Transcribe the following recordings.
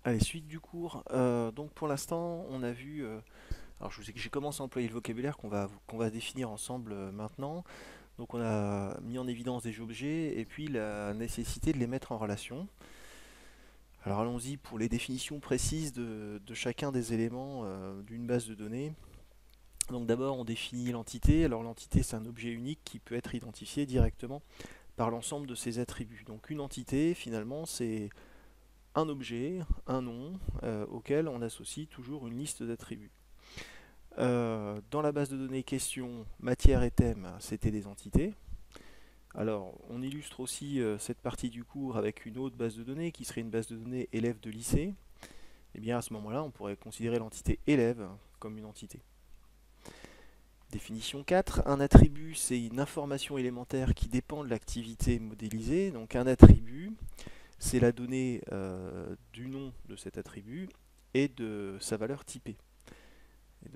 Allez, suite du cours. Donc pour l'instant, on a vu. Alors j'ai commencé à employer le vocabulaire qu'on va définir ensemble maintenant. Donc on a mis en évidence des objets et puis la nécessité de les mettre en relation. Alors allons-y pour les définitions précises de chacun des éléments d'une base de données. Donc d'abord on définit l'entité. Alors l'entité c'est un objet unique qui peut être identifié directement par l'ensemble de ses attributs. Donc une entité finalement c'est un objet, un nom, auquel on associe toujours une liste d'attributs. Dans la base de données question, matière et thème, c'était des entités. Alors, on illustre aussi cette partie du cours avec une autre base de données qui serait une base de données élève de lycée. Et bien à ce moment-là, on pourrait considérer l'entité élève comme une entité. Définition 4, un attribut, c'est une information élémentaire qui dépend de l'activité modélisée. Donc un attribut, c'est la donnée du nom de cet attribut et de sa valeur typée. Et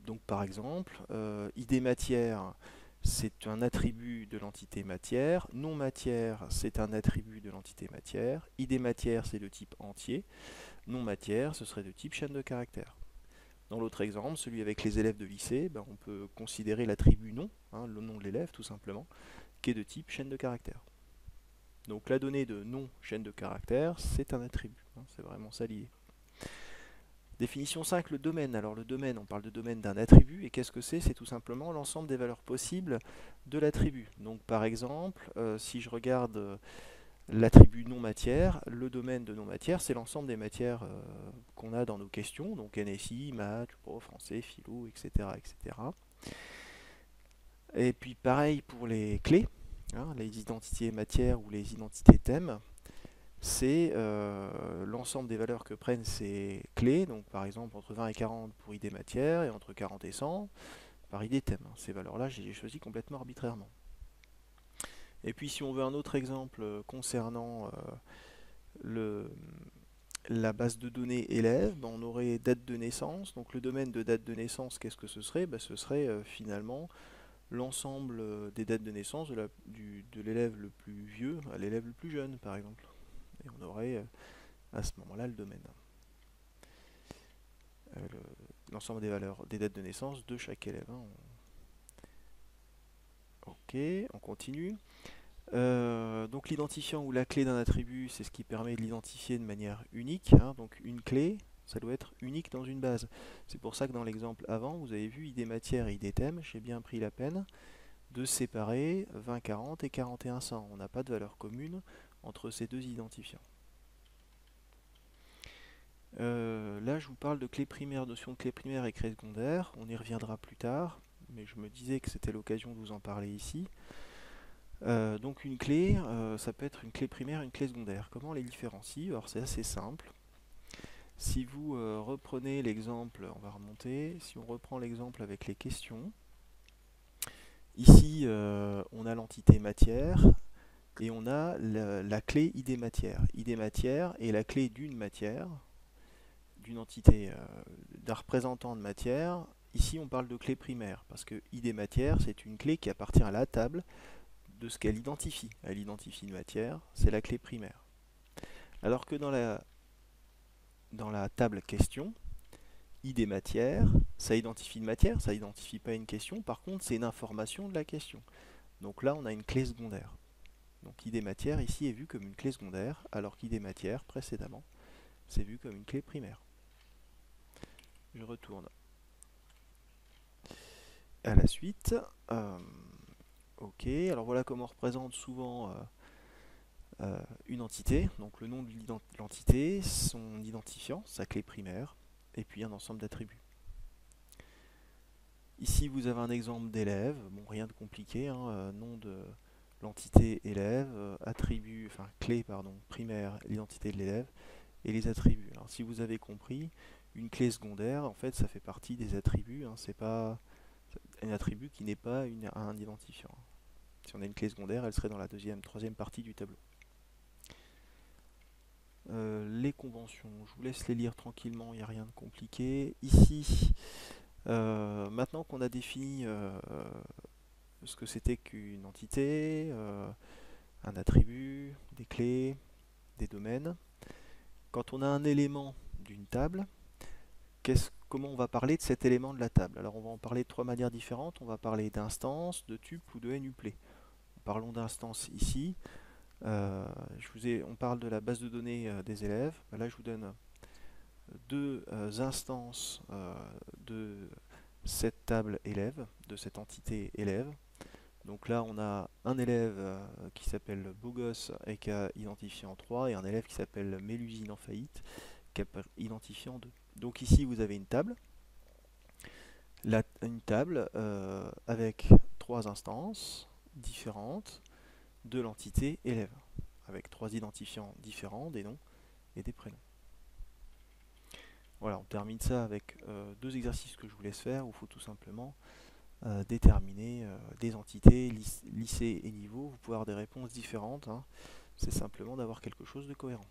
donc par exemple, ID matière, c'est un attribut de l'entité matière. Non matière, c'est un attribut de l'entité matière. ID matière, c'est de type entier. Non matière, ce serait de type chaîne de caractères. Dans l'autre exemple, celui avec les élèves de lycée, ben, on peut considérer l'attribut nom, hein, le nom de l'élève tout simplement, qui est de type chaîne de caractères. Donc la donnée de nom chaîne de caractères, c'est un attribut, hein, c'est vraiment ça lié. Définition 5, le domaine. Alors le domaine, on parle de domaine d'un attribut, et qu'est-ce que c'est? C'est tout simplement l'ensemble des valeurs possibles de l'attribut. Donc par exemple, si je regarde l'attribut non matière, le domaine de non matière, c'est l'ensemble des matières qu'on a dans nos questions, donc NSI, maths, français, philo, etc., etc. Et puis pareil pour les clés, hein, les identités matières ou les identités thèmes, c'est l'ensemble des valeurs que prennent ces clés, donc par exemple entre 20 et 40 pour ID matière et entre 40 et 100 par ID thème. Ces valeurs-là, j'ai choisi complètement arbitrairement. Et puis si on veut un autre exemple concernant le, la base de données élève, ben, on aurait date de naissance. Donc le domaine de date de naissance, qu'est-ce que ce serait? Ben, ce serait finalement l'ensemble des dates de naissance de l'élève le plus vieux à l'élève le plus jeune, par exemple. Et on aurait à ce moment-là le domaine. L'ensemble des valeurs, des dates de naissance de chaque élève, hein. Ok, on continue. Donc l'identifiant ou la clé d'un attribut, c'est ce qui permet de l'identifier de manière unique, hein. Donc une clé, ça doit être unique dans une base. C'est pour ça que dans l'exemple avant, vous avez vu ID matière et ID thème, j'ai bien pris la peine de séparer 20-40 et 41-100. On n'a pas de valeur commune entre ces deux identifiants. Là, je vous parle de clé primaire, notion de clé primaire et clé secondaire. On y reviendra plus tard, mais je me disais que c'était l'occasion de vous en parler ici. Donc une clé, ça peut être une clé primaire et une clé secondaire. Comment on les différencie? Alors c'est assez simple. Si vous reprenez l'exemple, on va remonter, si on reprend l'exemple avec les questions, ici on a l'entité matière et on a la clé ID matière. ID matière est la clé d'une matière, d'une entité, d'un représentant de matière. Ici on parle de clé primaire parce que ID matière c'est une clé qui appartient à la table de ce qu'elle identifie. Elle identifie une matière, c'est la clé primaire. Alors que dans la table question, ID matière, ça identifie une matière, ça identifie pas une question, par contre c'est une information de la question. Donc là on a une clé secondaire. Donc ID matière ici est vu comme une clé secondaire, alors qu'ID matière précédemment c'est vu comme une clé primaire. Je retourne à la suite. Ok, alors voilà comment on représente souvent une entité, donc le nom de l'entité, son identifiant, sa clé primaire, et puis un ensemble d'attributs. Ici vous avez un exemple d'élève, bon rien de compliqué, hein, nom de l'entité élève, attribut, enfin clé pardon, primaire, l'identité de l'élève, et les attributs. Alors si vous avez compris, une clé secondaire, en fait ça fait partie des attributs, hein, c'est pas un attribut qui n'est pas un identifiant. Si on a une clé secondaire, elle serait dans la deuxième, troisième partie du tableau. Les conventions, je vous laisse les lire tranquillement, il n'y a rien de compliqué. Ici, maintenant qu'on a défini ce que c'était qu'une entité, un attribut, des clés, des domaines, quand on a un élément d'une table, comment on va parler de cet élément de la table? Alors on va en parler de trois manières différentes. On va parler d'instance, de tuple ou de n-uplet. Parlons d'instance ici. On parle de la base de données des élèves. Là, je vous donne deux instances de cette table élève, de cette entité élève. Donc là, on a un élève qui s'appelle Bogos et qui a identifié en 3, et un élève qui s'appelle Mélusine en faillite, qui a identifié en 2. Donc ici, vous avez une table. Une table avec trois instances différentes de l'entité élève, avec trois identifiants différents, des noms et des prénoms. Voilà, on termine ça avec deux exercices que je vous laisse faire, où il faut tout simplement déterminer des entités, lycée et niveau. Vous pouvez avoir des réponses différentes, hein. C'est simplement d'avoir quelque chose de cohérent.